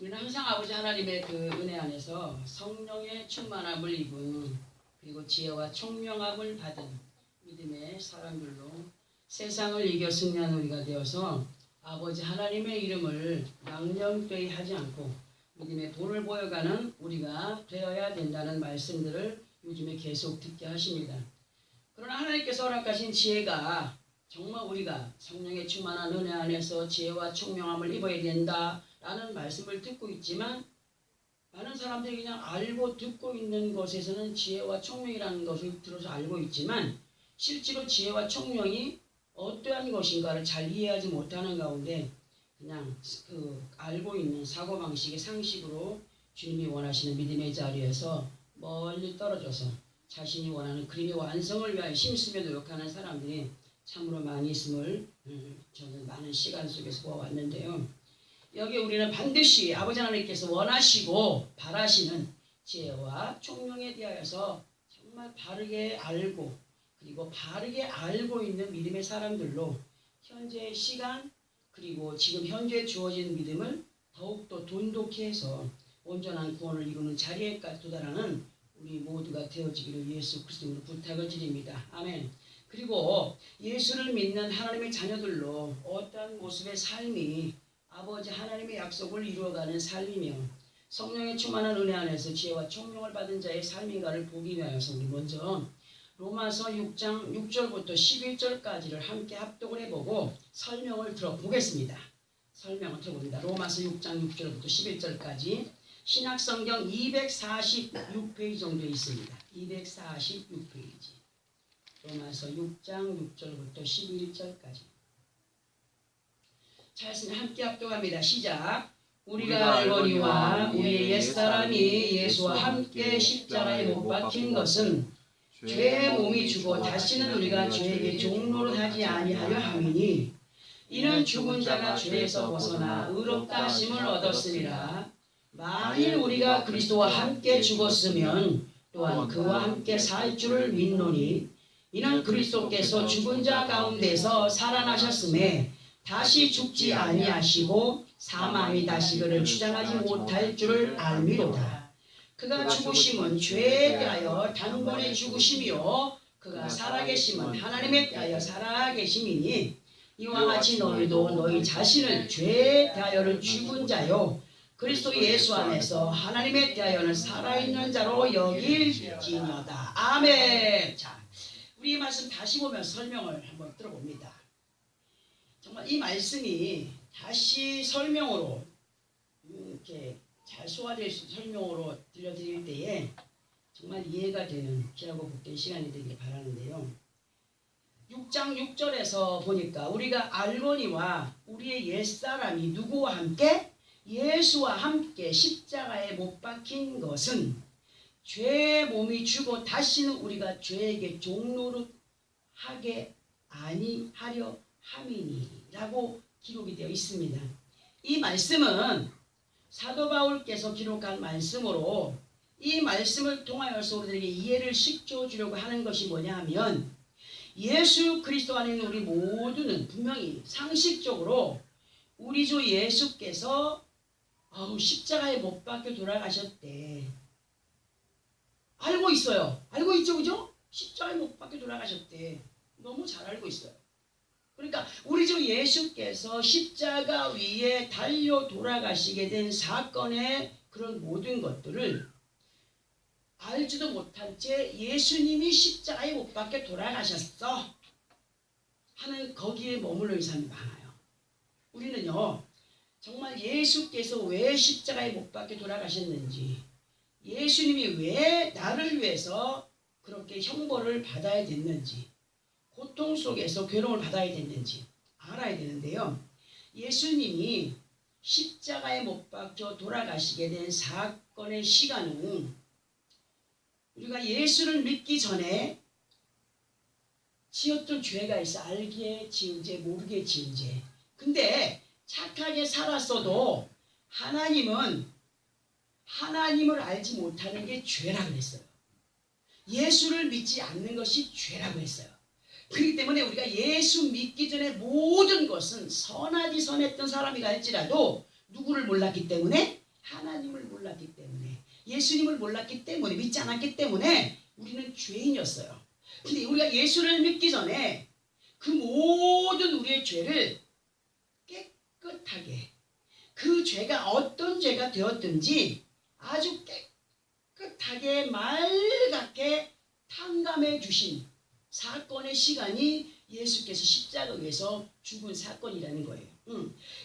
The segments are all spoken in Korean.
우리는 항상 아버지 하나님의 그 은혜 안에서 성령의 충만함을 입은 그리고 지혜와 총명함을 받은 믿음의 사람들로 세상을 이겨 승리하는 우리가 되어서 아버지 하나님의 이름을 양념되이 하지 않고 믿음의 본을 보여가는 우리가 되어야 된다는 말씀들을 요즘에 계속 듣게 하십니다. 그러나 하나님께서 허락하신 지혜가 정말 우리가 성령의 충만한 은혜 안에서 지혜와 총명함을 입어야 된다라는 말씀을 듣고 있지만 많은 사람들이 그냥 알고 듣고 있는 것에서는 지혜와 총명이라는 것을 들어서 알고 있지만 실제로 지혜와 총명이 어떠한 것인가를 잘 이해하지 못하는 가운데 그냥 그 알고 있는 사고방식의 상식으로 주님이 원하시는 믿음의 자리에서 멀리 떨어져서 자신이 원하는 그림의 완성을 위하여 힘쓰며 노력하는 사람들이 참으로 많이 있음을 저는 많은 시간 속에서 보아왔는데요. 여기 우리는 반드시 아버지 하나님께서 원하시고 바라시는 지혜와 총명에 대하여서 정말 바르게 알고 그리고 바르게 알고 있는 믿음의 사람들로 현재의 시간 그리고 지금 현재 주어진 믿음을 더욱더 돈독히 해서 온전한 구원을 이루는 자리에까지 도달하는 우리 모두가 되어지기를 예수 그리스도로 부탁을 드립니다. 아멘. 그리고 예수를 믿는 하나님의 자녀들로 어떠한 모습의 삶이 아버지 하나님의 약속을 이루어가는 삶이며 성령의 충만한 은혜 안에서 지혜와 총명을 받은 자의 삶인가를 보기 위하여서 우리 먼저 로마서 6장 6절부터 11절까지를 함께 합독을 해보고 설명을 들어보겠습니다. 설명을 들어봅니다. 로마서 6장 6절부터 11절까지 신약성경 246페이지 정도 있습니다. 246페이지. 로마서 6장 6절부터 11절까지. 자, 함께 합독합니다. 시작. 우리가 알거니와 우리의 옛사람이 예수와 함께 십자가에 못 박힌 것은 죄의 몸이 죽어 다시는 우리가 죄에게 종노릇하지 아니하려 함이니 이는 죽은 자가 죄에서 벗어나 의롭다 하심을 얻었으리라. 만일 우리가 그리스도와 함께 죽었으면 또한 그와 함께 살 줄을 믿노니 이는 그리스도께서 죽은 자 가운데서 살아나셨음에 다시 죽지 아니하시고 사망이 다시 그를 주장하지 못할 줄을 알미로다. 그가 죽으심은 죄에 대하여 단번에 죽으심이요 그가 살아계심은 하나님에 대하여 살아계심이니 이와 같이 너희도 너희 자신을 죄에 대하여는 죽은 자요 그리스도 예수 안에서 하나님에 대하여는 살아있는 자로 여길지니어다. 아멘. 자, 우리 이 말씀 다시 보면 설명을 한번 들어봅니다. 정말 이 말씀이 다시 설명으로 이렇게 잘 소화될 수 설명으로 들려드릴 때에 정말 이해가 되는 귀하고 복된 시간이 되길 바라는데요. 6장 6절에서 보니까 우리가 알거니와 우리의 옛사람이 누구와 함께? 예수와 함께 십자가에 못 박힌 것은 죄의 몸이 죽어 다시는 우리가 죄에게 종노릇하게 아니하려 함이니라고 기록이 되어 있습니다. 이 말씀은 사도 바울께서 기록한 말씀으로 이 말씀을 통하여서 우리들에게 이해를 시켜주려고 하는 것이 뭐냐 하면 예수 그리스도 안에 있는 우리 모두는 분명히 상식적으로 우리 주 예수께서 십자가에 못 박혀 돌아가셨대. 알고 있어요. 알고 있죠, 그죠? 십자가에 못 박혀 돌아가셨대. 너무 잘 알고 있어요. 그러니까 우리 주 예수께서 십자가 위에 달려 돌아가시게 된 사건의 그런 모든 것들을 알지도 못한 채 예수님이 십자가에 못 박혀 돌아가셨어 하는 거기에 머물러 있는 사람이 많아요. 우리는요 정말 예수께서 왜 십자가에 못 박혀 돌아가셨는지 예수님이 왜 나를 위해서 그렇게 형벌을 받아야 됐는지 고통 속에서 괴로움을 받아야 됐는지 알아야 되는데요. 예수님이 십자가에 못 박혀 돌아가시게 된 사건의 시간은 우리가 예수를 믿기 전에 지었던 죄가 있어. 알기에 지은 죄, 모르게 지은 죄. 근데 착하게 살았어도 하나님은 하나님을 알지 못하는 게 죄라고 했어요. 예수를 믿지 않는 것이 죄라고 했어요. 그렇기 때문에 우리가 예수 믿기 전에 모든 것은 선하디 선했던 사람이라 할지라도 누구를 몰랐기 때문에 하나님을 몰랐기 때문에, 예수님을 몰랐기 때문에, 믿지 않았기 때문에 우리는 죄인이었어요. 근데 우리가 예수를 믿기 전에 그 모든 우리의 죄를 깨끗하게, 그 죄가 어떤 죄가 되었든지 아주 깨끗하게 맑게 탕감해 주신 사건의 시간이 예수께서 십자가 위에서 죽은 사건이라는 거예요.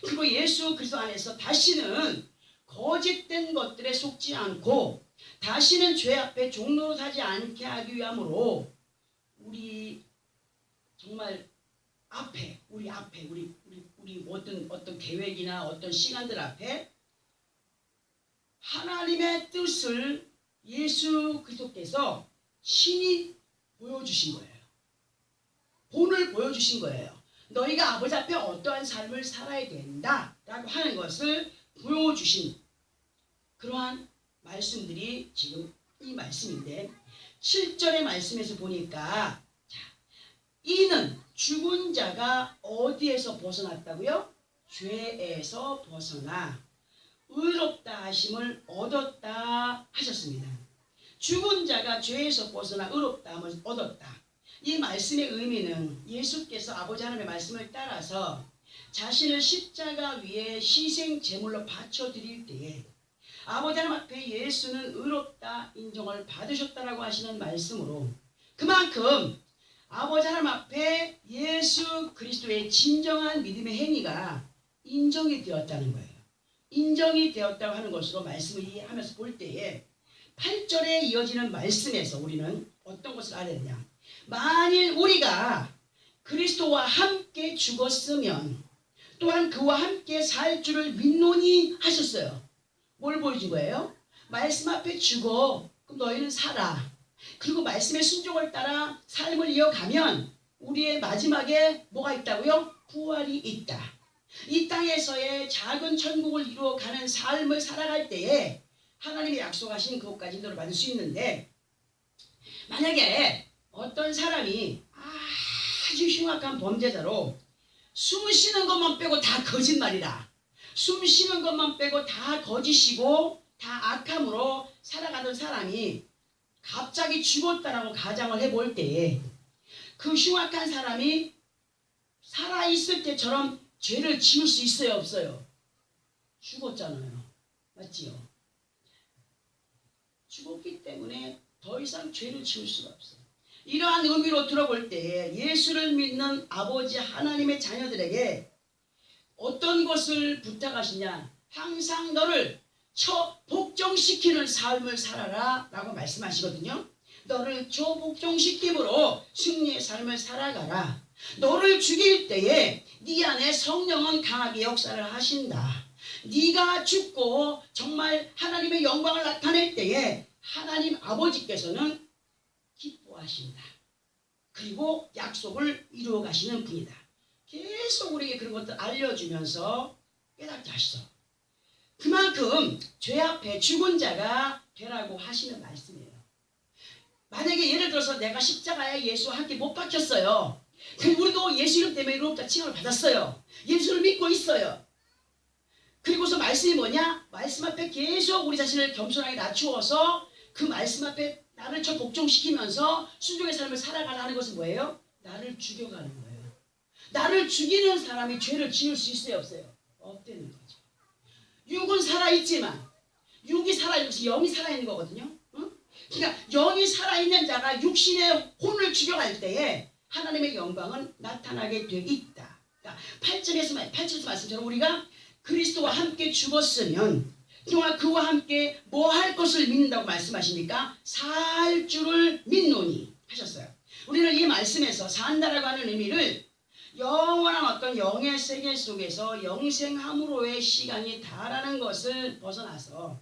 그리고 예수 그리스도 안에서 다시는 거짓된 것들에 속지 않고 다시는 죄 앞에 종노릇하지 않게 하기 위함으로 우리 정말 앞에 우리 어떤 계획이나 어떤 시간들 앞에 하나님의 뜻을 예수 그리스도께서 신이 보여주신 거예요. 본을 보여주신 거예요. 너희가 아버지 앞에 어떠한 삶을 살아야 된다라고 하는 것을 보여주신 그러한 말씀들이 지금 이 말씀인데 7절의 말씀에서 보니까 자, 이는 죽은 자가 어디에서 벗어났다고요? 죄에서 벗어나 의롭다 하심을 얻었다 하셨습니다. 죽은 자가 죄에서 벗어나 의롭다 함을 얻었다. 이 말씀의 의미는 예수께서 아버지 하나님의 말씀을 따라서 자신을 십자가 위에 희생 제물로 바쳐드릴 때에 아버지 하나님 앞에 예수는 의롭다 인정을 받으셨다라고 하시는 말씀으로 그만큼 아버지 하나님 앞에 예수 그리스도의 진정한 믿음의 행위가 인정이 되었다는 거예요. 인정이 되었다고 하는 것으로 말씀을 이해하면서 볼 때에 8절에 이어지는 말씀에서 우리는 어떤 것을 알아야 되냐. 만일 우리가 그리스도와 함께 죽었으면 또한 그와 함께 살 줄을 믿노니 하셨어요. 뭘 보여준 거예요? 말씀 앞에 죽어. 그럼 너희는 살아. 그리고 말씀의 순종을 따라 삶을 이어가면 우리의 마지막에 뭐가 있다고요? 부활이 있다. 이 땅에서의 작은 천국을 이루어가는 삶을 살아갈 때에 하나님의 약속하신 그것까지 너를 받을 수 있는데 만약에 어떤 사람이 아주 흉악한 범죄자로 숨 쉬는 것만 빼고 다 거짓말이라 숨 쉬는 것만 빼고 다 거짓이고 다 악함으로 살아가던 사람이 갑자기 죽었다라고 가정을 해볼 때에 그 흉악한 사람이 살아있을 때처럼 죄를 지을 수 있어요 없어요? 죽었잖아요. 맞지요? 죽었기 때문에 더 이상 죄를 지을 수가 없어요. 이러한 의미로 들어볼 때 예수를 믿는 아버지 하나님의 자녀들에게 어떤 것을 부탁하시냐. 항상 너를 복종시키는 삶을 살아라 라고 말씀하시거든요. 너를 복종시킴으로 승리의 삶을 살아가라. 너를 죽일 때에 네 안에 성령은 강하게 역사를 하신다. 네가 죽고 정말 하나님의 영광을 나타낼 때에 하나님 아버지께서는 기뻐하신다. 그리고 약속을 이루어 가시는 분이다. 계속 우리에게 그런 것들 알려주면서 깨닫게 하시죠. 그만큼 죄 앞에 죽은 자가 되라고 하시는 말씀이에요. 만약에 예를 들어서 내가 십자가에 예수와 함께 못 박혔어요. 그리고 우리도 예수 이름 때문에 의롭다 칭함을 받았어요. 예수를 믿고 있어요. 그리고서 말씀이 뭐냐? 말씀 앞에 계속 우리 자신을 겸손하게 낮추어서 그 말씀 앞에 나를 복종시키면서 순종의 삶을 살아가라 하는 것은 뭐예요? 나를 죽여가는 거예요. 나를 죽이는 사람이 죄를 지을 수 있어요 없어요? 없다는 거죠. 육은 살아있지만 육이 살아있는 영이 살아있는 거거든요. 응? 그러니까 영이 살아있는 자가 육신의 혼을 죽여갈 때에 하나님의 영광은 나타나게 돼 있다. 그러니까 8절에서 말씀처럼 우리가 그리스도와 함께 죽었으면 또한 그와 함께 뭐 할 것을 믿는다고 말씀하십니까? 살 줄을 믿노니 하셨어요. 우리는 이 말씀에서 산다라고 하는 의미를 영원한 어떤 영의 세계 속에서 영생함으로의 시간이 다라는 것을 벗어나서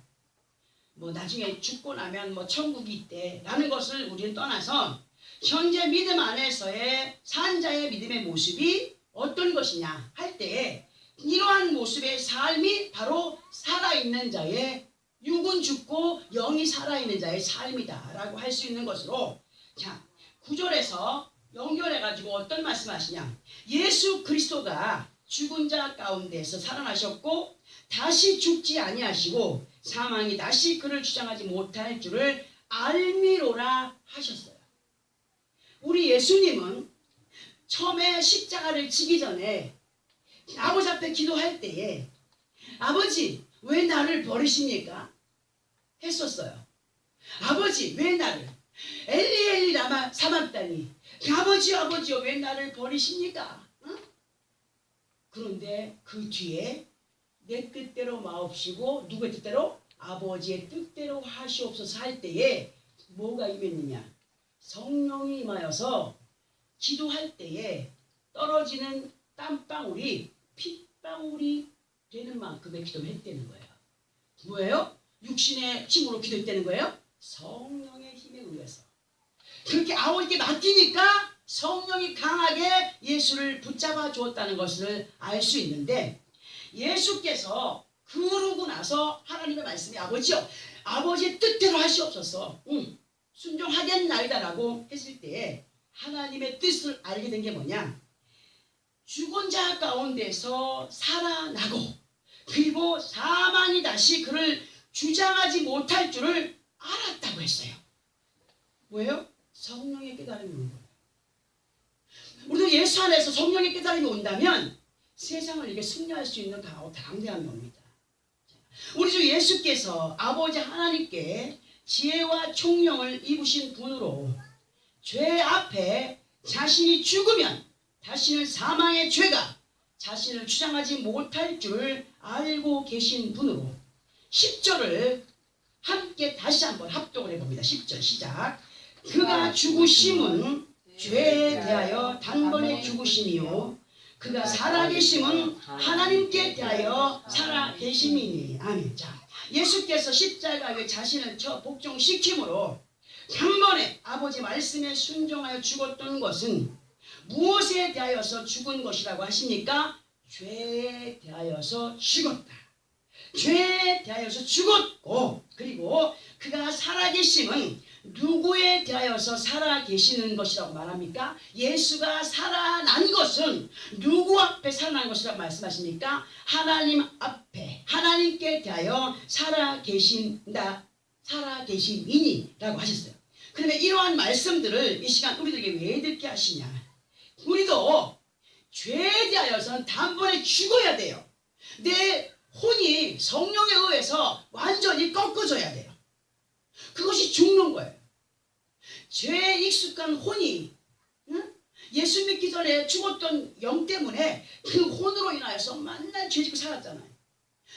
뭐 나중에 죽고 나면 뭐 천국이 있대라는 것을 우리는 떠나서 현재 믿음 안에서의 산자의 믿음의 모습이 어떤 것이냐 할 때 이러한 모습의 삶이 바로 살아있는 자의 육은 죽고 영이 살아있는 자의 삶이다라고 할 수 있는 것으로 자 9절에서 연결해가지고 어떤 말씀하시냐. 예수 그리스도가 죽은 자 가운데서 살아나셨고 다시 죽지 아니하시고 사망이 다시 그를 주장하지 못할 줄을 알미로라 하셨어요. 우리 예수님은 처음에 십자가를 지기 전에 아버지 앞에 기도할 때에 아버지 왜 나를 버리십니까? 했었어요. 아버지 왜 나를 엘리 엘리 라마 사막다니 아버지요 왜 나를 버리십니까? 응? 그런데 그 뒤에 내 뜻대로 마옵시고 누구의 뜻대로? 아버지의 뜻대로 하시옵소서 할 때에 뭐가 임했느냐? 성령이 임하여서 기도할 때에 떨어지는 땀방울이 핏방울이 되는 만큼의 기도를 했다는 거예요. 뭐예요? 육신의 힘으로 기도했다는 거예요? 성령의 힘에 의해서. 그렇게 아버지께 맡기니까 성령이 강하게 예수를 붙잡아 주었다는 것을 알 수 있는데 예수께서 그러고 나서 하나님의 말씀이 아버지요 아버지의 뜻대로 하시옵소서 순종하겠나이다라고 했을 때 하나님의 뜻을 알게 된 게 뭐냐? 죽은 자 가운데서 살아나고 그리고 사망이 다시 그를 주장하지 못할 줄을 알았다고 했어요. 뭐예요? 성령의 깨달음이 온 거예요. 우리도 예수 안에서 성령의 깨달음이 온다면 세상을 이게 승리할 수 있는 당대함이 옵니다. 우리 주 예수께서 아버지 하나님께 지혜와 총명을 입으신 분으로 죄 앞에 자신이 죽으면 다시는 사망의 죄가 자신을 주장하지 못할 줄을 알고 계신 분으로 10절을 함께 다시 한번 합독을 해봅니다. 10절 시작. 그가 죽으심은 죄에 대하여 단번에 죽으심이요 그가 살아계심은 하나님께 대하여 살아계심이니. 아멘. 자, 예수께서 십자가에 자신을 복종시킴으로 단번에 아버지 말씀에 순종하여 죽었던 것은 무엇에 대하여서 죽은 것이라고 하십니까? 죄에 대하여서 죽었다. 죄에 대하여서 죽었고 그리고 그가 살아계심은 누구에 대하여서 살아계시는 것이라고 말합니까? 예수가 살아난 것은 누구 앞에 살아난 것이라고 말씀하십니까? 하나님 앞에 하나님께 대하여 살아계신다. 살아계심이니 라고 하셨어요. 그러면 이러한 말씀들을 이 시간 우리들에게 왜 듣게 하시냐? 우리도 죄에 대하여서는 단번에 죽어야 돼요. 내 혼이 성령에 의해서 완전히 꺾어져야 돼요. 그것이 죽는 거예요. 죄에 익숙한 혼이 예수 믿기 전에 죽었던 영 때문에 그 혼으로 인하여서 맨날 죄 짓고 살았잖아요.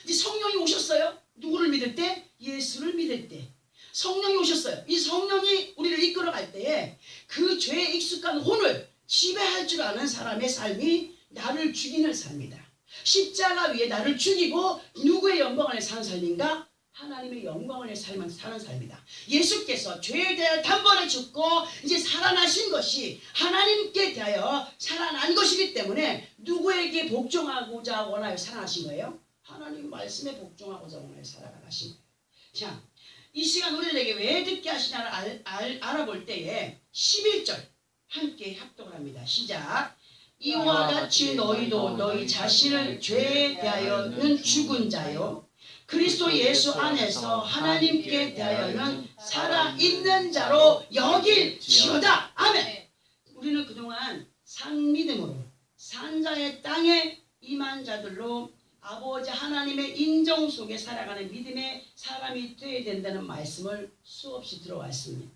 이제 성령이 오셨어요. 누구를 믿을 때? 예수를 믿을 때. 성령이 오셨어요. 이 성령이 우리를 이끌어갈 때에 그 죄에 익숙한 혼을 지배할 줄 아는 사람의 삶이 나를 죽이는 삶이다. 십자가 위에 나를 죽이고 누구의 영광 안에 사는 삶인가? 하나님의 영광 안에 사는 삶이다. 예수께서 죄에 대하여 단번에 죽고 이제 살아나신 것이 하나님께 대하여 살아난 것이기 때문에 누구에게 복종하고자 원하여 살아나신 거예요? 하나님 말씀에 복종하고자 원하여 살아가신 거예요. 자, 이 시간 우리들에게 왜 듣게 하시냐를 알아볼 때에 11절 함께 합독을 합니다. 시작. 이와 같이 너희도 너희 자신을 죄에 대하여는 죽은 자요 그리스도 예수 안에서 하나님께 대하여는 살아있는 자로 여길지어다. 아멘. 우리는 그동안 상믿음으로 산자의 땅에 임한 자들로 아버지 하나님의 인정 속에 살아가는 믿음의 사람이 되어야 된다는 말씀을 수없이 들어왔습니다.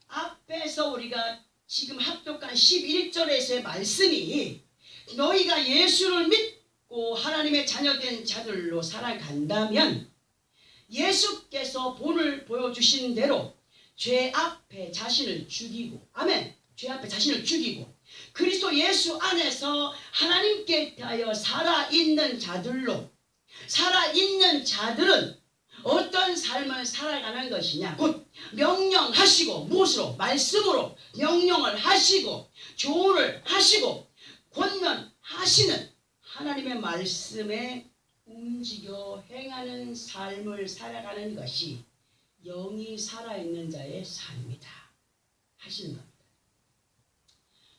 앞에서 우리가 지금 합독한 11절에서의 말씀이 너희가 예수를 믿고 하나님의 자녀된 자들로 살아간다면 예수께서 본을 보여주신 대로 죄 앞에 자신을 죽이고 아멘 죄 앞에 자신을 죽이고 그리스도 예수 안에서 하나님께 대하여 살아있는 자들로 살아있는 자들은 어떤 삶을 살아가는 것이냐 곧 명령하시고 무엇으로? 말씀으로 명령을 하시고 조언을 하시고 권면하시는 하나님의 말씀에 움직여 행하는 삶을 살아가는 것이 영이 살아있는 자의 삶이다 하시는 겁니다.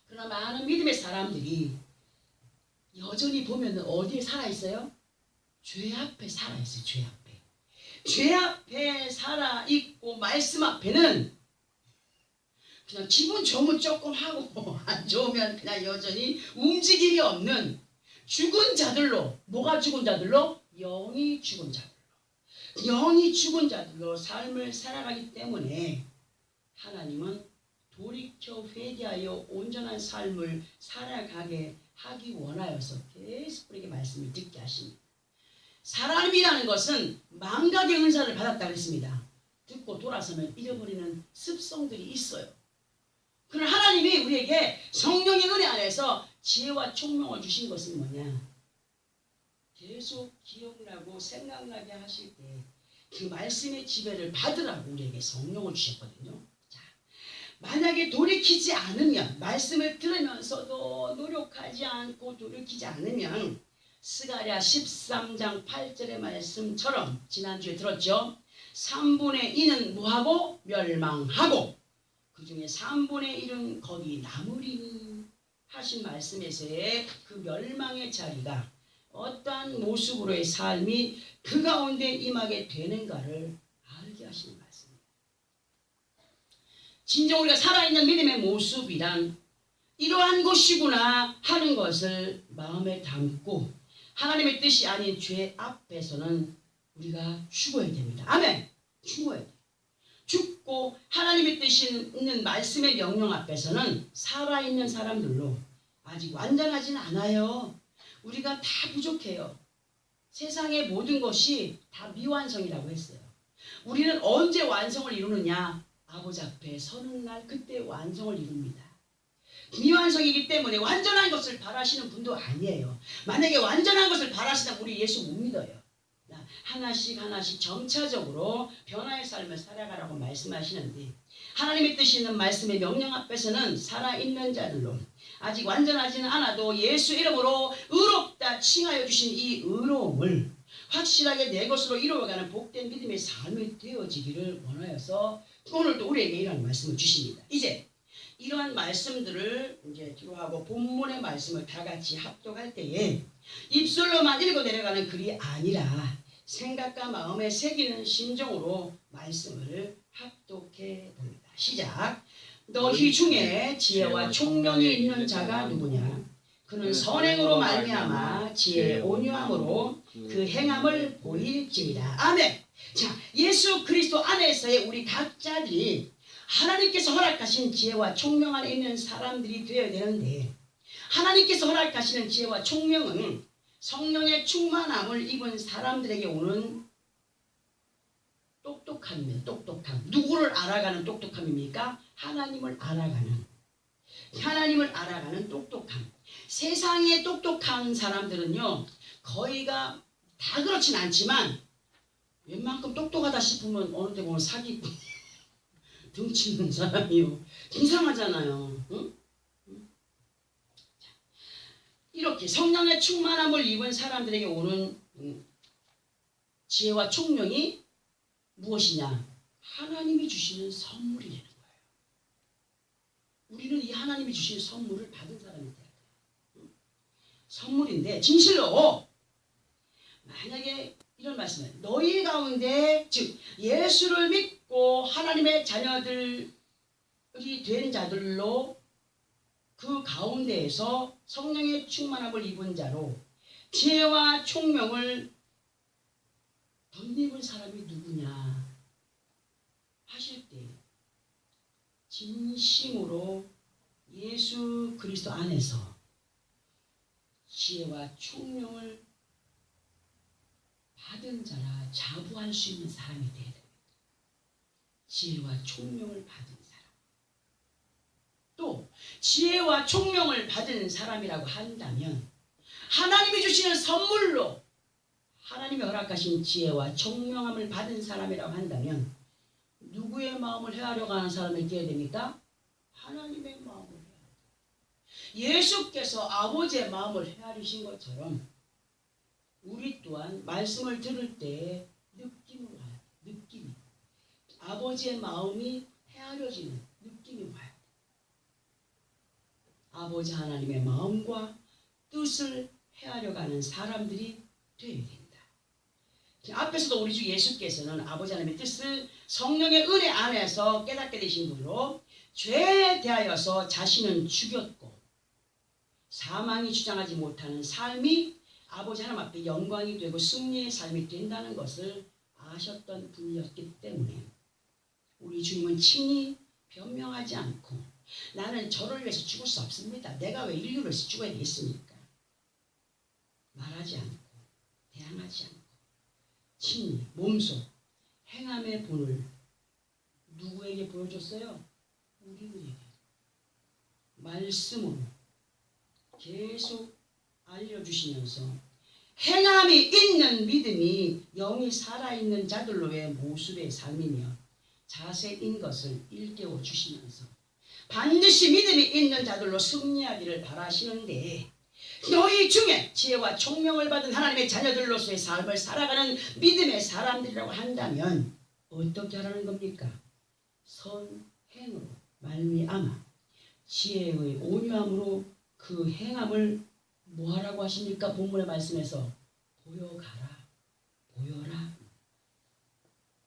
그러나 많은 믿음의 사람들이 여전히 보면 어디에 살아있어요? 죄 앞에 살아있어요. 죄 앞에. 죄 앞에 살아있고 말씀 앞에는 그냥 기분 좋으면 조금 하고 안 좋으면 그냥 여전히 움직임이 없는 죽은 자들로. 뭐가 죽은 자들로? 영이 죽은 자들로. 영이 죽은 자들로 삶을 살아가기 때문에 하나님은 돌이켜 회개하여 온전한 삶을 살아가게 하기 원하여서 계속 우리에게 말씀을 듣게 하십니다. 사람이라는 것은 망각의 은사를 받았다고 했습니다. 듣고 돌아서면 잃어버리는 습성들이 있어요. 그러나 하나님이 우리에게 성령의 은혜 안에서 지혜와 총명을 주신 것은 뭐냐? 계속 기억나고 생각나게 하실 때 그 말씀의 지배를 받으라고 우리에게 성령을 주셨거든요. 자, 만약에 돌이키지 않으면, 말씀을 들으면서도 노력하지 않고 돌이키지 않으면 스가랴 13장 8절의 말씀처럼 지난주에 들었죠. 3분의 2는 뭐하고? 멸망하고 그 중에 3분의 1은 거기 남으리니 하신 말씀에서의 그 멸망의 자리가 어떠한 모습으로의 삶이 그 가운데 임하게 되는가를 알게 하시는 말씀입니다. 진정 우리가 살아있는 믿음의 모습이란 이러한 것이구나 하는 것을 마음에 담고 하나님의 뜻이 아닌 죄 앞에서는 우리가 죽어야 됩니다. 아멘. 죽어야 돼요. 죽고 하나님의 뜻이 있는 말씀의 명령 앞에서는 살아있는 사람들로 아직 완전하진 않아요. 우리가 다 부족해요. 세상의 모든 것이 다 미완성이라고 했어요. 우리는 언제 완성을 이루느냐? 아버지 앞에 서는 날 그때 완성을 이룹니다. 미완성이기 때문에 완전한 것을 바라시는 분도 아니에요. 만약에 완전한 것을 바라시다면 우리 예수 못 믿어요. 하나씩 하나씩 점차적으로 변화의 삶을 살아가라고 말씀하시는데 하나님의 뜻이 있는 말씀의 명령 앞에서는 살아있는 자들로 아직 완전하지는 않아도 예수 이름으로 의롭다 칭하여 주신 이 의로움을 확실하게 내 것으로 이루어가는 복된 믿음의 삶이 되어지기를 원하여서 오늘도 우리에게 이런 말씀을 주십니다. 이제 이러한 말씀들을 이제 기록하고 본문의 말씀을 다 같이 합독할 때에 입술로만 읽어 내려가는 글이 아니라 생각과 마음에 새기는 심정으로 말씀을 합독해 봅니다. 시작. 너희 중에 지혜와 총명이 있는 자가 누구냐? 그는 선행으로 말미암아 지혜의 온유함으로 그 행함을 보일지니라. 아멘. 자, 예수 그리스도 안에서의 우리 각자들이 하나님께서 허락하신 지혜와 총명 안에 있는 사람들이 되어야 되는데 하나님께서 허락하시는 지혜와 총명은 성령의 충만함을 입은 사람들에게 오는 똑똑함입니다. 똑똑함. 누구를 알아가는 똑똑함입니까? 하나님을 알아가는 똑똑함. 세상에 똑똑한 사람들은요 거의가 다 그렇진 않지만 웬만큼 똑똑하다 싶으면 어느 때 보면 사기꾼 등치 있는 사람이요. 이상하잖아요. 응? 이렇게 성령의 충만함을 입은 사람들에게 오는 지혜와 총명이 무엇이냐? 하나님이 주시는 선물이라는 거예요. 우리는 이 하나님이 주신 선물을 받은 사람이 돼야 돼요. 선물인데 진실로 만약에 이런 말씀을 너희 가운데 즉 예수를 믿고 하나님의 자녀들이 된 자들로 그 가운데에서 성령의 충만함을 입은 자로 지혜와 총명을 덧입은 사람이 누구냐 하실 때 진심으로 예수 그리스도 안에서 지혜와 총명을 받은 자라 자부할 수 있는 사람이 되어야 됩니다. 지혜와 총명을 받은 사람. 또 지혜와 총명을 받은 사람이라고 한다면 하나님이 주시는 선물로 하나님이 허락하신 지혜와 총명함을 받은 사람이라고 한다면 누구의 마음을 헤아려고 하는 사람이 되어야 됩니까? 하나님의 마음을 헤아려. 예수께서 아버지의 마음을 헤아리신 것처럼 우리 또한 말씀을 들을 때 느낌이 와요. 느낌이. 아버지의 마음이 헤아려지는 느낌이 와요. 아버지 하나님의 마음과 뜻을 헤아려 가는 사람들이 되어야 된다. 앞에서도 우리 주 예수께서는 아버지 하나님의 뜻을 성령의 은혜 안에서 깨닫게 되신 분으로 죄에 대하여서 자신은 죽였고 사망이 주장하지 못하는 삶이 아버지 하나님 앞에 영광이 되고 승리의 삶이 된다는 것을 아셨던 분이었기 때문에 우리 주님은 친히 변명하지 않고 나는 저를 위해서 죽을 수 없습니다. 내가 왜 인류를 위해서 죽어야 되겠습니까? 말하지 않고 대항하지 않고 친히 몸소 행함의 본을 누구에게 보여줬어요? 우리에게 말씀으로 계속 알려주시면서 행함이 있는 믿음이 영이 살아있는 자들로의 모습의 삶이며 자세인 것을 일깨워 주시면서 반드시 믿음이 있는 자들로 승리하기를 바라시는데 너희 중에 지혜와 총명을 받은 하나님의 자녀들로서의 삶을 살아가는 믿음의 사람들이라고 한다면 어떻게 하라는 겁니까? 선행으로 말미암아 지혜의 온유함으로 그 행함을 뭐하라고 하십니까? 본문의 말씀에서 보여가라, 보여라.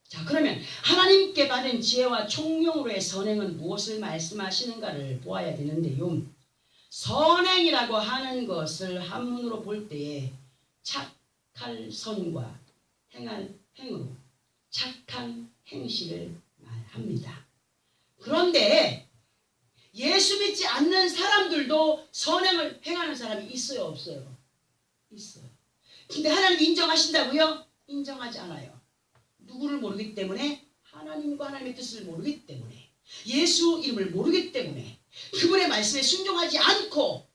자, 그러면 하나님께 받은 지혜와 총명으로의 선행은 무엇을 말씀하시는가를 보아야 되는데요. 선행이라고 하는 것을 한문으로 볼 때에 착할 선과 행할 행으로 착한 행실을 말합니다. 그런데 예수 믿지 않는 사람들도 선행을 행하는 사람이 있어요, 없어요? 있어요. 근데 하나님 인정하신다고요? 인정하지 않아요. 누구를 모르기 때문에 하나님과 하나님의 뜻을 모르기 때문에 예수 이름을 모르기 때문에 그분의 말씀에 순종하지 않고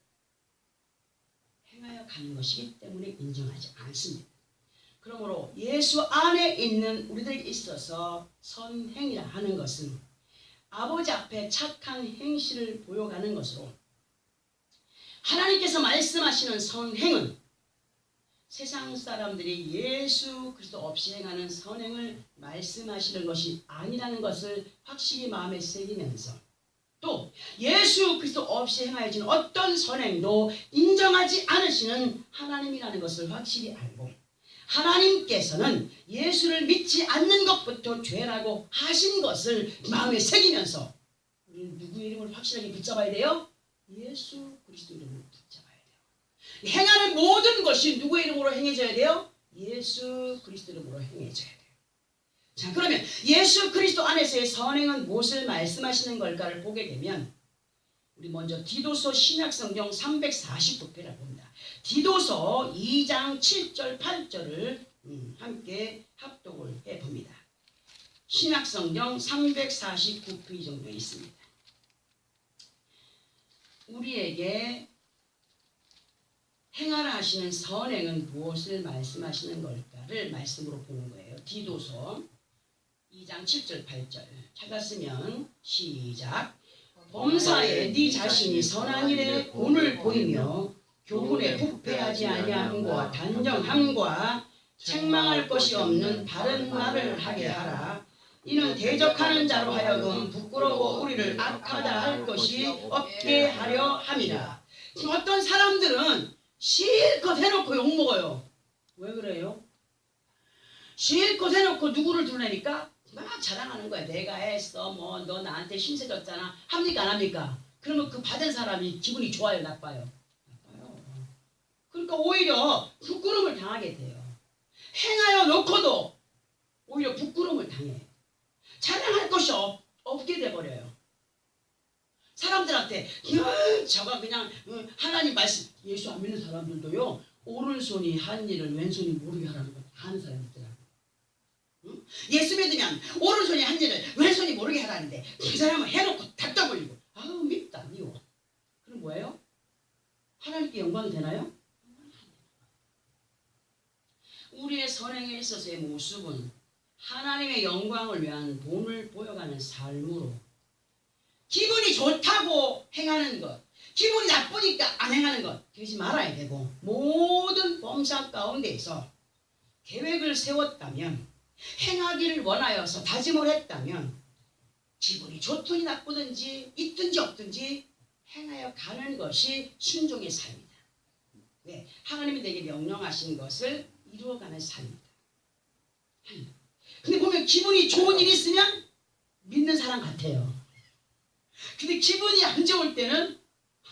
행하여 가는 것이기 때문에 인정하지 않습니다. 그러므로 예수 안에 있는 우리들에게 있어서 선행이라 하는 것은 아버지 앞에 착한 행실을 보여가는 것으로 하나님께서 말씀하시는 선행은 세상 사람들이 예수 그리스도 없이 행하는 선행을 말씀하시는 것이 아니라는 것을 확실히 마음에 새기면서 또 예수 그리스도 없이 행하여지는 어떤 선행도 인정하지 않으시는 하나님이라는 것을 확실히 알고 하나님께서는 예수를 믿지 않는 것부터 죄라고 하신 것을 마음에 새기면서 우리는 누구의 이름을 확실하게 붙잡아야 돼요? 예수 그리스도 이름을 붙잡아야 돼요. 행하는 모든 것이 누구의 이름으로 행해져야 돼요? 예수 그리스도 이름으로 행해져야 돼요. 자, 그러면 예수 그리스도 안에서의 선행은 무엇을 말씀하시는 걸까를 보게 되면 우리 먼저 디도서 신약성경 349페이지를 봅니다. 디도서 2장 7절 8절을 함께 합독을 해봅니다. 신약성경 349페이지 정도 있습니다. 우리에게 행하라 하시는 선행은 무엇을 말씀하시는 걸까를 말씀으로 보는 거예요. 디도서 2장 7절 8절 찾았으면 시작. 범사에 네 자신이 선한 일에 본을 보이며 교훈에 부패하지 아니함과 단정함과 책망할 것이 없는 바른 말을 하게 하라. 이는 대적하는 자로 하여금 부끄러워 우리를 악하다 할 것이 없게 하려 함이라. 지금 어떤 사람들은 실컷 해놓고 욕먹어요. 왜 그래요? 실컷 해놓고 누구를 드러내니까 막 자랑하는 거야. 내가 했어. 뭐 너 나한테 신세 졌잖아. 합니까 안 합니까? 그러면 그 받은 사람이 기분이 좋아요 나빠요? 나빠요. 그러니까 오히려 부끄러움을 당하게 돼요. 행하여 놓고도 오히려 부끄러움을 당해요. 자랑할 것이 없게 돼버려요. 사람들한테 저가 그냥 하나님 말씀 예수 안 믿는 사람들도요. 오른손이 한 일을 왼손이 모르게 하라는 거 하는 사람이 있더라고요. 응? 예수 믿으면 오른손이 한 일을 왼손이 모르게 하라는데 그 사람은 해놓고 닥다 걸리고 아우 밉다 미워. 그럼 뭐예요? 하나님께 영광이 되나요? 우리의 선행에 있어서의 모습은 하나님의 영광을 위한 본을 보여가는 삶으로 기분이 좋다고 행하는 것, 기분이 나쁘니까 안 행하는 것 되지 말아야 되고 모든 범사 가운데에서 계획을 세웠다면 행하기를 원하여서 다짐을 했다면 기분이 좋든지 나쁘든지 있든지 없든지 행하여 가는 것이 순종의 삶이다. 왜? 하나님이 내게 명령하신 것을 이루어가는 삶입니다. 근데 보면 기분이 좋은 일이 있으면 믿는 사람 같아요. 근데 기분이 안 좋을 때는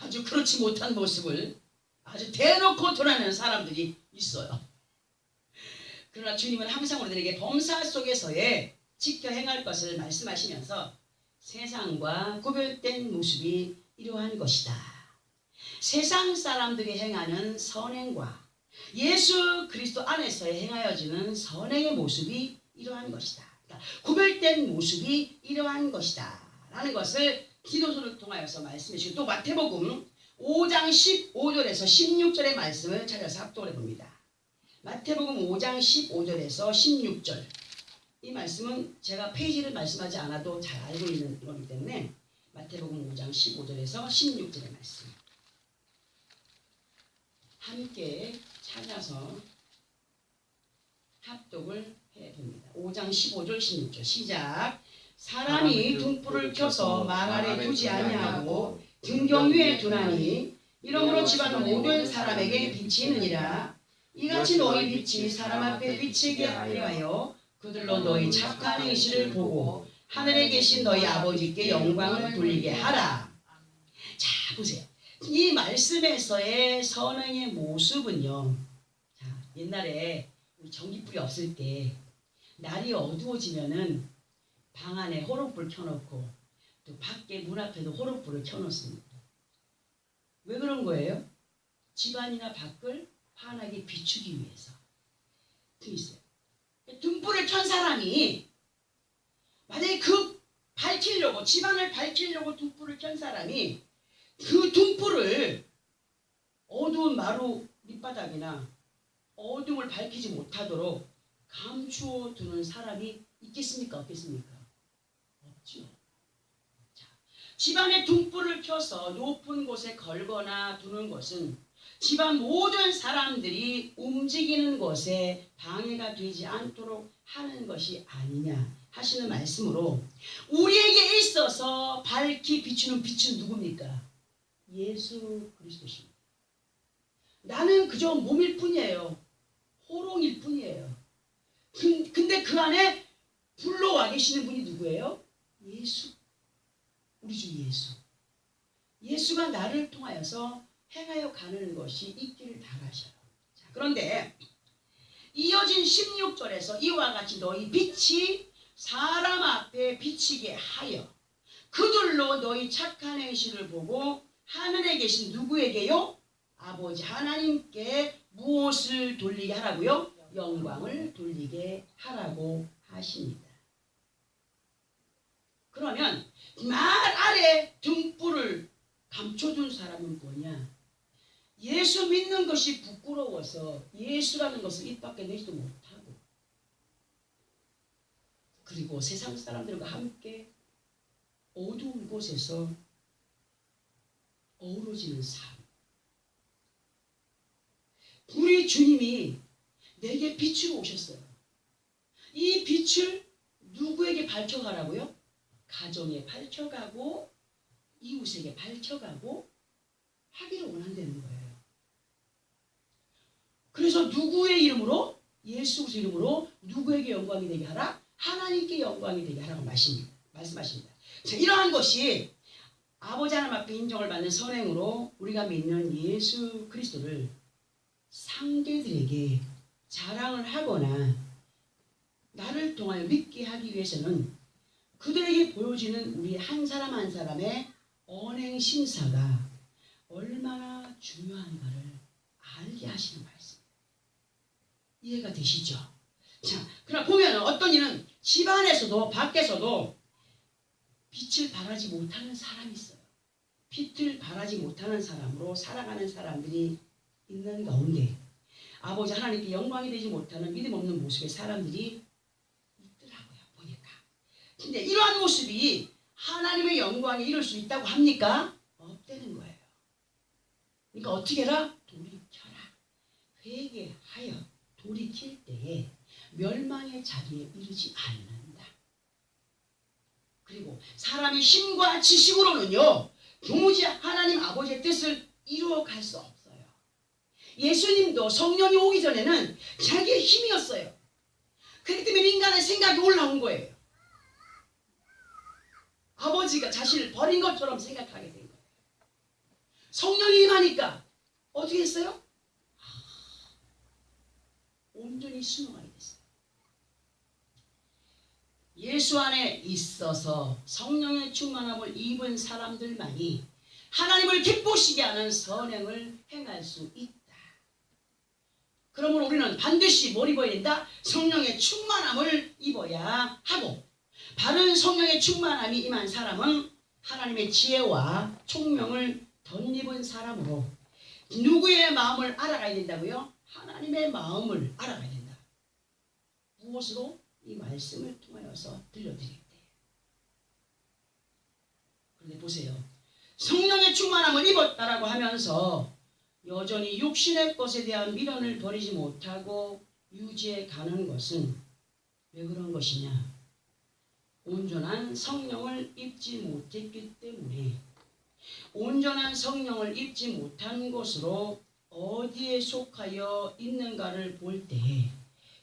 아주 그렇지 못한 모습을 아주 대놓고 드러내는 사람들이 있어요. 그러나 주님은 항상 우리들에게 범사 속에서의 지켜 행할 것을 말씀하시면서 세상과 구별된 모습이 이러한 것이다. 세상 사람들이 행하는 선행과 예수 그리스도 안에서 행하여지는 선행의 모습이 이러한 것이다. 그러니까 구별된 모습이 이러한 것이다 라는 것을 디도서를 통하여서 말씀해 주시고, 또 마태복음 5장 15절에서 16절의 말씀을 찾아서 합독을 해봅니다. 마태복음 5장 15절에서 16절, 이 말씀은 제가 페이지를 말씀하지 않아도 잘 알고 있는 거기 때문에 마태복음 5장 15절에서 16절의 말씀 함께 찾아서 합독을 해봅니다. 5장 15절 16절 시작. 사람이 등불을 켜서 말 아래 두지 아니하고 등경 위에 두나니 이러므로 집안 모든 사람에게 비치느니라. 이같이 너희 빛이 사람 앞에 비치게 하려 그들로 너희 착한 행실을 보고 하늘에 계신 너희 아버지께 영광을 돌리게 하라. 자, 보세요. 이 말씀에서의 선행의 모습은요, 자, 옛날에 우리 전기불이 없을 때 날이 어두워지면은 방 안에 호롱불 켜놓고 또 밖에 문 앞에도 호롱불을 켜놓습니다. 왜 그런 거예요? 집안이나 밖을 환하게 비추기 위해서. 있어요. 등불을 켠 사람이 만약에 그 밝히려고, 집안을 밝히려고 등불을 켠 사람이 그 등불을 어두운 마루 밑바닥이나 어둠을 밝히지 못하도록 감추어 두는 사람이 있겠습니까? 없겠습니까? 없죠. 자, 집안에 등불을 켜서 높은 곳에 걸거나 두는 것은 집안 모든 사람들이 움직이는 것에 방해가 되지 않도록 하는 것이 아니냐 하시는 말씀으로, 우리에게 있어서 밝히 비추는 빛은 누굽니까? 예수 그리스도십니다. 나는 그저 몸일 뿐이에요. 호롱일 뿐이에요. 근데 그 안에 불로 와 계시는 분이 누구예요? 예수. 우리 주 예수. 예수가 나를 통하여서 행하여 가는 것이 있기를 바라셔요. 자, 그런데 이어진 16절에서 이와 같이 너희 빛이 사람 앞에 비치게 하여 그들로 너희 착한 행실을 보고 하늘에 계신 누구에게요? 아버지 하나님께 무엇을 돌리게 하라고요? 영광을 돌리게 하라고 하십니다. 그러면 말 아래 등불을 감춰둔 사람은 뭐냐? 예수 믿는 것이 부끄러워서 예수라는 것을 입 밖에 내지도 못하고, 그리고 세상 사람들과 함께 어두운 곳에서 어우러지는 삶. 우리 주님이 내게 빛으로 오셨어요. 이 빛을 누구에게 밝혀가라고요? 가정에 밝혀가고 이웃에게 밝혀가고 하기를 원한다는 거예요. 그래서 누구의 이름으로? 예수 그리스도 이름으로 누구에게 영광이 되게 하라? 하나님께 영광이 되게 하라고 말씀하십니다. 자, 이러한 것이 아버지 하나님 앞에 인정을 받는 선행으로 우리가 믿는 예수 그리스도를 상대들에게 자랑을 하거나 나를 통하여 믿게 하기 위해서는 그들에게 보여지는 우리 한 사람 한 사람의 언행 심사가 얼마나 중요한가를 알게 하시는 말씀. 이해가 되시죠? 자, 그러나 보면 어떤 이는 집안에서도 밖에서도 빛을 발하지 못하는 사람이 있어요. 빛을 발하지 못하는 사람으로 살아가는 사람들이 있는 가운데 아버지 하나님께 영광이 되지 못하는 믿음 없는 모습의 사람들이 있더라고요, 보니까. 근데 이러한 모습이 하나님의 영광에 이룰 수 있다고 합니까? 없다는 거예요. 그러니까 어떻게 해라? 돌이켜라. 회개하여 돌이킬 때에 멸망의 자리에 이르지 않는다. 그리고 사람이 힘과 지식으로는요, 도무지 하나님 아버지의 뜻을 이루어갈 수 없어요. 예수님도 성령이 오기 전에는 자기의 힘이었어요. 그렇기 때문에 인간의 생각이 올라온 거예요. 아버지가 자신을 버린 것처럼 생각하게 된 거예요. 성령이 임하니까 어떻게 했어요? 온전히 순응하게 됐어요. 예수 안에 있어서 성령의 충만함을 입은 사람들만이 하나님을 기쁘시게 하는 선행을 행할 수 있다. 그러므로 우리는 반드시 뭘 입어야 된다? 성령의 충만함을 입어야 하고, 바른 성령의 충만함이 임한 사람은 하나님의 지혜와 총명을 덧입은 사람으로 누구의 마음을 알아가야 된다고요? 하나님의 마음을 알아가야 된다. 무엇으로? 이 말씀을 통하여서 들려드릴 때. 그런데 보세요. 성령의 충만함을 입었다라고 하면서 여전히 육신의 것에 대한 미련을 버리지 못하고 유지해 가는 것은 왜 그런 것이냐? 온전한 성령을 입지 못했기 때문에, 온전한 성령을 입지 못한 것으로 어디에 속하여 있는가를 볼 때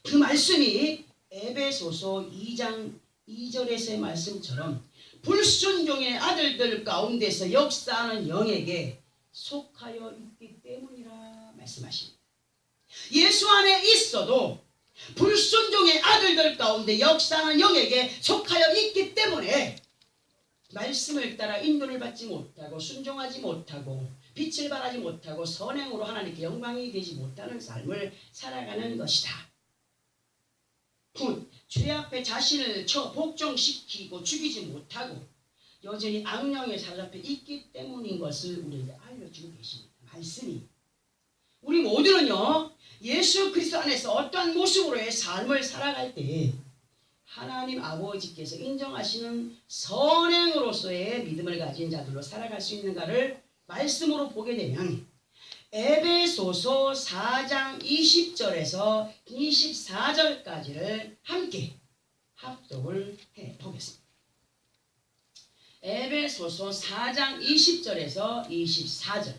그 말씀이 에베소서 2장 2절에서의 말씀처럼 불순종의 아들들 가운데서 역사하는 영에게 속하여 있기 때문이라 말씀하십니다. 예수 안에 있어도 불순종의 아들들 가운데 역사하는 영에게 속하여 있기 때문에 말씀을 따라 인도를 받지 못하고 순종하지 못하고 빛을 발하지 못하고 선행으로 하나님께 영광이 되지 못하는 삶을 살아가는 것이다. 곧 죄 앞에 자신을 복종시키고 죽이지 못하고 여전히 악령에 사로잡혀 있기 때문인 것을 우리에게 알려주고 계십니다. 말씀이. 우리 모두는요, 예수 그리스도 안에서 어떠한 모습으로의 삶을 살아갈 때 하나님 아버지께서 인정하시는 선행으로서의 믿음을 가진 자들로 살아갈 수 있는가를 말씀으로 보게 되면 에베소서 4장 20절에서 24절까지를 함께 합독을 해보겠습니다. 에베소서 4장 20절에서 24절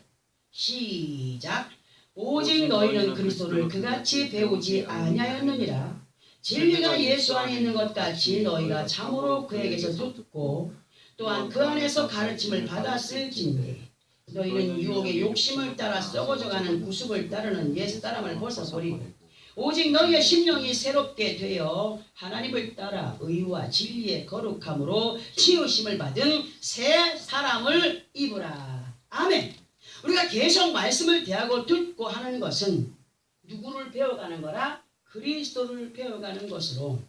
시작. 오직 너희는 그리스도를 그같이 배우지 아니하였느니라. 진리가 예수 안에 있는 것 같이 너희가 참으로 그에게서 듣고 또한 그 안에서 가르침을 받았을진데 너희는 유혹의 욕심을 따라 썩어져가는 구습을 따르는 옛사람을 벗어버리고 오직 너희의 심령이 새롭게 되어 하나님을 따라 의와 진리의 거룩함으로 치우심을 받은 새 사람을 입으라. 아멘. 우리가 계속 말씀을 대하고 듣고 하는 것은 누구를 배워가는 거라? 그리스도를 배워가는 것으로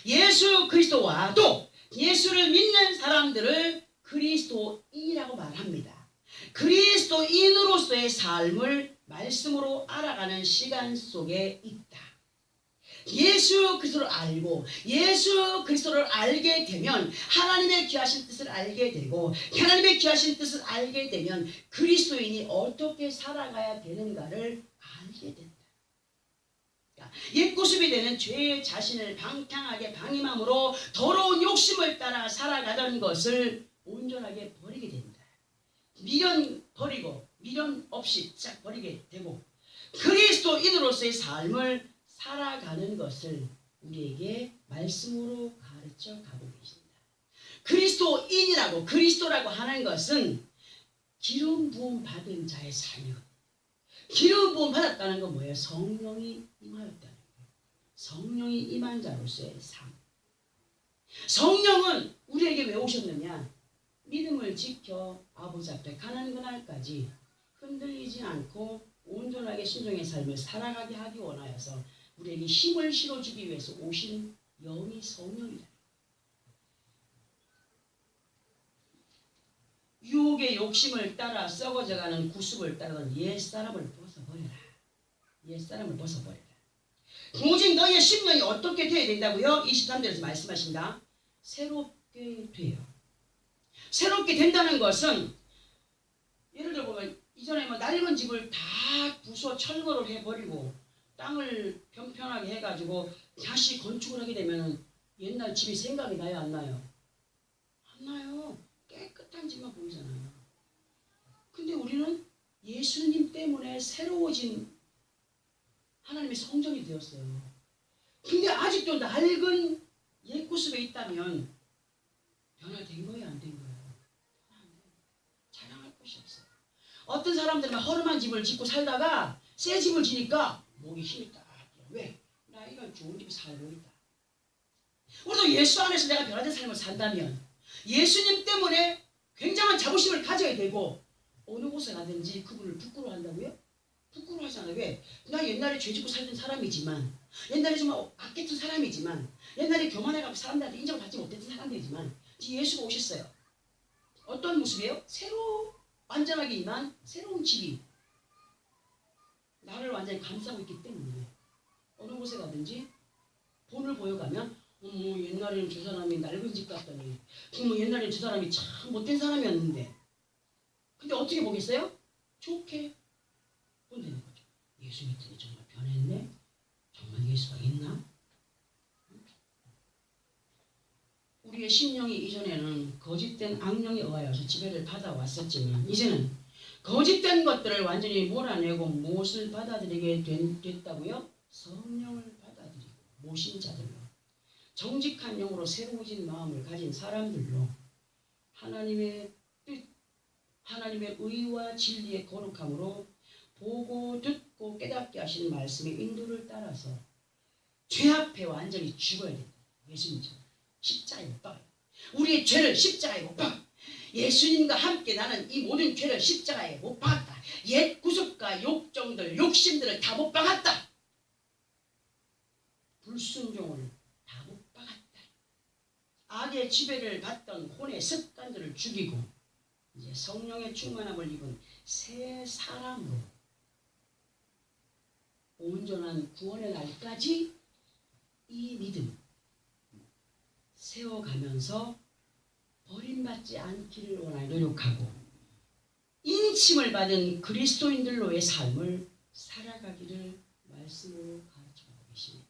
예수 그리스도와 또 예수를 믿는 사람들을 그리스도인이라고 말합니다. 그리스도인으로서의 삶을 말씀으로 알아가는 시간 속에 있다. 예수 그리스도를 알고 예수 그리스도를 알게 되면 하나님의 귀하신 뜻을 알게 되고 하나님의 귀하신 뜻을 알게 되면 그리스도인이 어떻게 살아가야 되는가를 알게 된다. 옛구습이 되는 죄의 자신을 방탕하게 방임함으로 더러운 욕심을 따라 살아가던 것을 온전하게 버리게 된다. 미련 버리고 미련 없이 싹 버리게 되고 그리스도인으로서의 삶을 살아가는 것을 우리에게 말씀으로 가르쳐 가고 계십니다. 그리스도인이라고 그리스도라고 하는 것은 기름 부음 받은 자의 삶이거든요. 기름 부음 받았다는 건 뭐예요? 성령이 임하였다는 거예요. 성령이 임한 자로서의 삶. 성령은 우리에게 왜 오셨느냐? 믿음을 지켜 아버지 앞에 가는 그날까지 흔들리지 않고 온전하게 순종의 삶을 살아가게 하기 원하여서 우리에게 힘을 실어주기 위해서 오신 영이 성령이다. 유혹의 욕심을 따라 썩어져가는 구습을 따르던 옛사람을 벗어버려라. 옛사람을 벗어버려라. 오직 너희의 심령이 어떻게 되어야 된다고요? 23절에서 말씀하신다. 새롭게 돼요. 새롭게 된다는 것은 예를 들어 보면 이전에 뭐 낡은 집을 다 부숴 철거를 해버리고 땅을 평평하게 해가지고 다시 건축을 하게 되면 옛날 집이 생각이 나요? 안 나요? 안 나요. 깨끗한 집만 보이잖아요. 근데 우리는 예수님 때문에 새로워진 하나님의 성전이 되었어요. 근데 아직도 낡은 옛구습에 있다면 변화된 거예요, 안 된 거예요? 자랑할 곳이 없어요. 어떤 사람들은 허름한 집을 짓고 살다가 새 집을 지니까 목이 힘이 딱 들어. 왜? 나 이런 좋은 집에 살고 있다. 우리도 예수 안에서 내가 변화된 삶을 산다면 예수님 때문에 굉장한 자부심을 가져야 되고 어느 곳에 가든지 그분을 부끄러워한다고요? 부끄러워하지 않아요. 왜? 나 옛날에 죄짓고 살던 사람이지만, 옛날에 정말 악했던 사람이지만, 옛날에 교만해가지고 사람들한테 인정을 받지 못했던 사람들이지만 예수가 오셨어요. 어떤 모습이에요? 새로 완전하게 임한 새로운 집이 나를 완전히 감싸고 있기 때문에 어느 곳에 가든지 본을 보여가면 옛날에는 저 사람이 낡은 집 같더니 옛날에는 저 사람이 참 못된 사람이었는데 근데 어떻게 보겠어요? 좋게 본다는 거죠. 예수 믿더니 정말 변했네? 정말 예수가 있나? 우리의 심령이 이전에는 거짓된 악령에 의하여서 지배를 받아왔었지만 이제는 거짓된 것들을 완전히 몰아내고 무엇을 받아들이게 됐다고요? 성령을 받아들이고 모신 자들로 정직한 영으로 새로워진 마음을 가진 사람들로 하나님의 뜻, 하나님의 의와 진리의 거룩함으로 보고 듣고 깨닫게 하시는 말씀의 인도를 따라서 죄 앞에 완전히 죽어야 된다. 예수님처럼 십자가에 못 박아요. 우리의 죄를 십자가에 못 박아. 예수님과 함께 나는 이 모든 죄를 십자가에 못 박았다. 옛 구습과 욕정들, 욕심들을 다 못 박았다. 불순종을 다 못 박았다. 악의 지배를 받던 혼의 습관들을 죽이고 이제 성령의 충만함을 입은 새 사람으로 온전한 구원의 날까지 이 믿음 세워가면서 버림받지 않기를 원하여 노력하고 인침을 받은 그리스도인들로의 삶을 살아가기를 말씀으로 가르쳐주고 계십니다.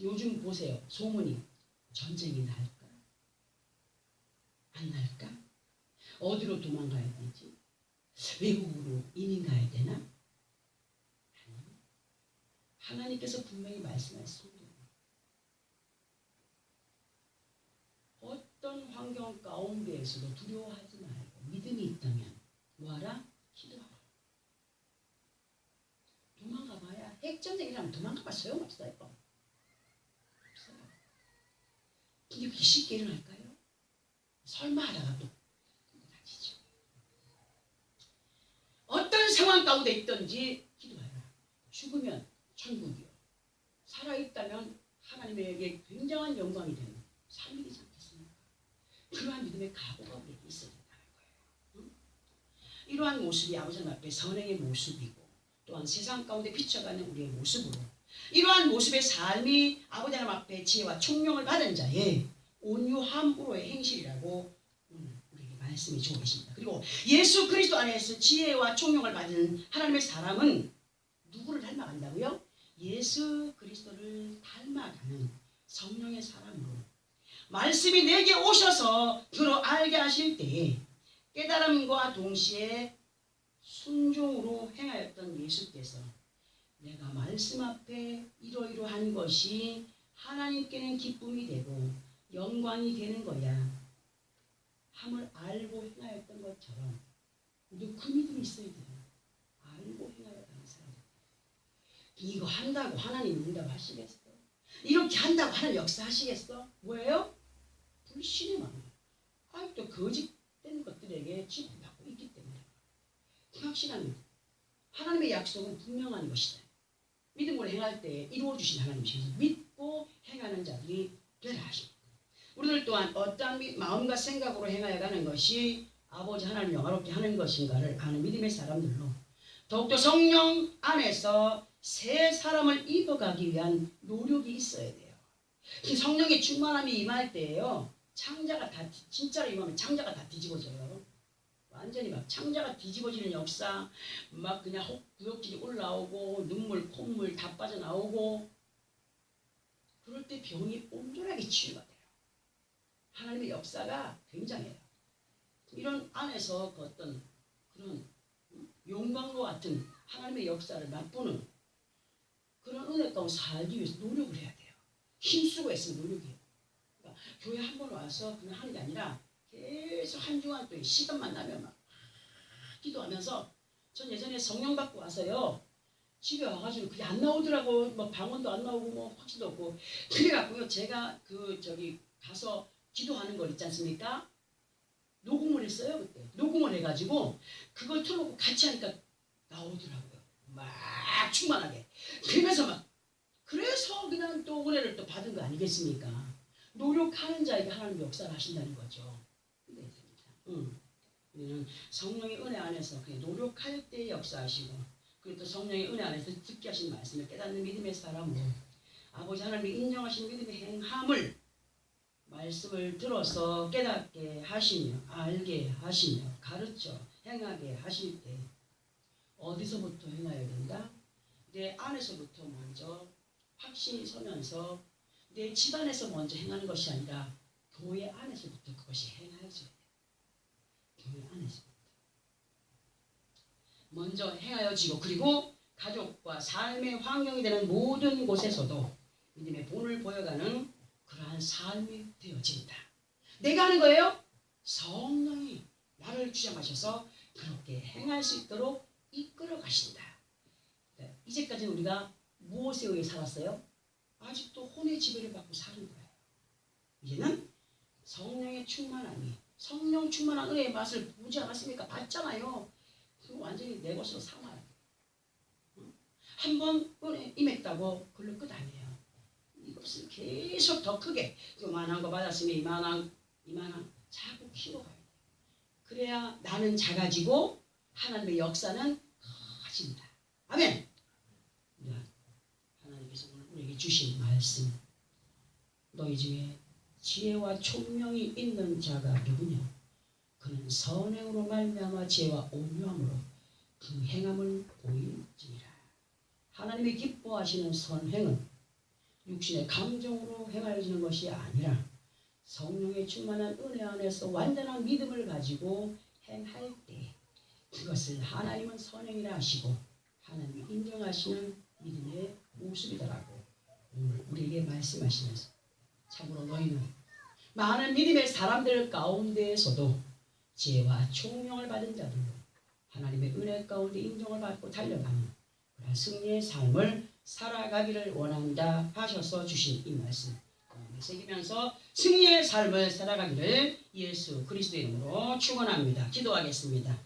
요즘 보세요. 소문이 전쟁이 날까? 안 날까? 어디로 도망가야 되지? 외국으로 이민 가야 되나? 아니. 하나님께서 분명히 말씀하셨습니다. 어떤 환경 가운데에서도 두려워하지 말고 믿음이 있다면 뭐하라? 기도하라. 도망가봐야 핵전쟁이라면 도망가봐 소용없어요. 없어요. 근데 그게 쉽게 일어날까요? 설마 하다가 또 다치죠. 어떤 상황 가운데 있든지 기도하라. 죽으면 천국이요. 살아있다면 하나님에게 굉장한 영광이 되는 삶이 되지 않겠습니까? 그러한 믿음의 각오가 우리에게 있어야 된다는 거예요. 응? 이러한 모습이 아버지 하나님 앞에 선행의 모습이고 또한 세상 가운데 비춰가는 우리의 모습으로 이러한 모습의 삶이 아버지 하나님 앞에 지혜와 총명을 받은 자의 온유함으로의 행실이라고 오늘 우리에게 말씀이 주고 계십니다. 그리고 예수 그리스도 안에서 지혜와 총명을 받은 하나님의 사람은 누구를 닮아간다고요? 예수 그리스도를 닮아가는 성령의 사람으로 말씀이 내게 오셔서 들어 알게 하실 때에 깨달음과 동시에 순종으로 행하였던 예수께서 내가 말씀 앞에 이러이러한 것이 하나님께는 기쁨이 되고 영광이 되는 거야 함을 알고 행하였던 것처럼 우리도 그 믿음이 있어야 돼요. 알고 행하였다는 사람. 이거 한다고 하나님 응답하시겠어? 이렇게 한다고 하나님 역사하시겠어? 뭐예요? 불신의 마음. 아직도 거짓된 것들에게 지배받고 있기 때문에 확신합니다. 하나님의 약속은 분명한 것이다. 믿음으로 행할 때 이루어주신 하나님이셔서 믿고 행하는 자들이 되라 하십니다. 우리들 또한 어떠한 마음과 생각으로 행하여 가는 것이 아버지 하나님 영화롭게 하는 것인가를 아는 믿음의 사람들로 더욱더 성령 안에서 새 사람을 입어가기 위한 노력이 있어야 돼요. 성령의 충만함이 임할 때에요. 창자가 다 진짜로 임하면 창자가 다 뒤집어져요. 완전히 막 창자가 뒤집어지는 역사, 막 그냥 구역질이 올라오고 눈물, 콧물 다 빠져나오고 그럴 때 병이 온전하게 치유가 돼요. 하나님의 역사가 굉장해요. 이런 안에서 그 어떤 그런 용광로 같은 하나님의 역사를 맛보는 그런 은혜 가운데 살기 위해서 노력을 해야 돼요. 힘쓰고 애쓰면 노력이에요. 그러니까 교회 한 번 와서 그냥 하는 게 아니라 계속 한 주간 또 시간만 나면 막 기도하면서 전 예전에 성령 받고 와서요. 집에 와가지고 그게 안 나오더라고. 뭐 방언도 안 나오고 뭐 확신도 없고. 그래갖고요. 제가 가서 기도하는 걸 있지 않습니까? 녹음을 했어요. 그때 녹음을 해가지고 그걸 틀어놓고 같이 하니까 나오더라고요. 막 충만하게. 그래서 그냥 또 은혜를 또 받은 거 아니겠습니까? 노력하는 자에게 하나님 역사를 하신다는 거죠. 우리는 성령의 은혜 안에서 그냥 노력할 때 역사하시고, 그리고 또 성령의 은혜 안에서 듣게 하신 말씀을 깨닫는 믿음의 사람으로 아버지 하나님이 인정하신 믿음의 행함을 말씀을 들어서 깨닫게 하시며 알게 하시며 가르쳐 행하게 하실 때 어디서부터 행해야 된다? 내 안에서부터 먼저 확신이 서면서 내 집안에서 먼저 행하는 것이 아니라 교회 안에서부터 그것이 행하여져야 돼요. 교회 안에서부터 먼저 행하여지고, 그리고 가족과 삶의 환경이 되는 모든 곳에서도 믿음의 본을 보여가는 그러한 삶이 되어진다. 내가 하는 거예요? 성령이 나를 주장하셔서 그렇게 행할 수 있도록 이끌어 가신다. 이제까지는 우리가 무엇에 의해 살았어요? 아직도 혼의 지배를 받고 사는 거예요. 이제는 성령의 충만함이, 성령 충만한 은혜의 맛을 보지 않았습니까? 봤잖아요. 그거 완전히 내 것으로 삼아야 돼요. 한번 은혜 임했다고 그걸로 끝 아니에요. 이것을 계속 더 크게, 요만한 거 받았으면 이만한 자꾸 키워가야 돼요. 그래야 나는 작아지고 하나님의 역사는 커진다. 아멘. 하나님께서 오늘 우리에게 주신 말씀, 너희 중에 지혜와 총명이 있는 자가 누구냐? 그는 선행으로 말미암아 지혜와 온유함으로 그 행함을 보일지니라. 하나님이 기뻐하시는 선행은 육신의 감정으로 행하여지는 것이 아니라 성령의 충만한 은혜 안에서 완전한 믿음을 가지고 행할 때 그것을 하나님은 선행이라 하시고 하나님이 인정하시는 믿음의 모습이더라고 오늘 우리에게 말씀하시면서, 참으로 너희는 많은 믿음의 사람들 가운데에서도 지혜와 총명을 받은 자들로 하나님의 은혜 가운데 인정을 받고 달려가는 그런 승리의 삶을 살아가기를 원한다 하셔서 주신 이 말씀 새기면서 승리의 삶을 살아가기를 예수 그리스도의 이름으로 축원합니다. 기도하겠습니다.